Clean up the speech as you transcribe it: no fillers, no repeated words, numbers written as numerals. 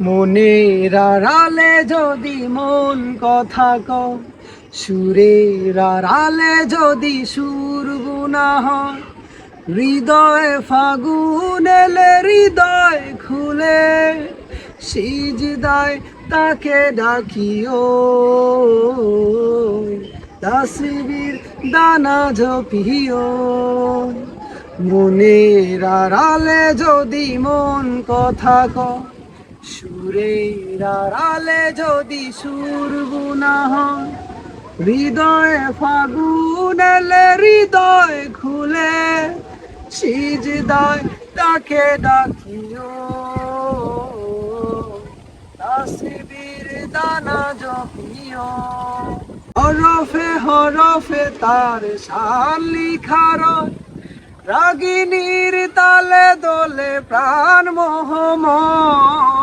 মনের আড়ালে যদি মন কথা কয়, সুরের আড়ালে যদি সুর গুনা হয়, হৃদয়ে ফাগুন এলে হৃদয় খুলে সিজদায় তাকে ডাকিও, তাসবির দানা জপিও। মনের আড়ালে যদি মন কথা কয়, সুরের আড়ালে যদি সুর গুনা হয়, হৃদয়ে ফাগুন এলে হৃদয় খুলে সিজদায় তাকে ডাকিও, তাসবির দানা জপিও। হরফে হরফে তার শান লিখার, রাগিনীর তালে দোলে প্রাণ মোহময়।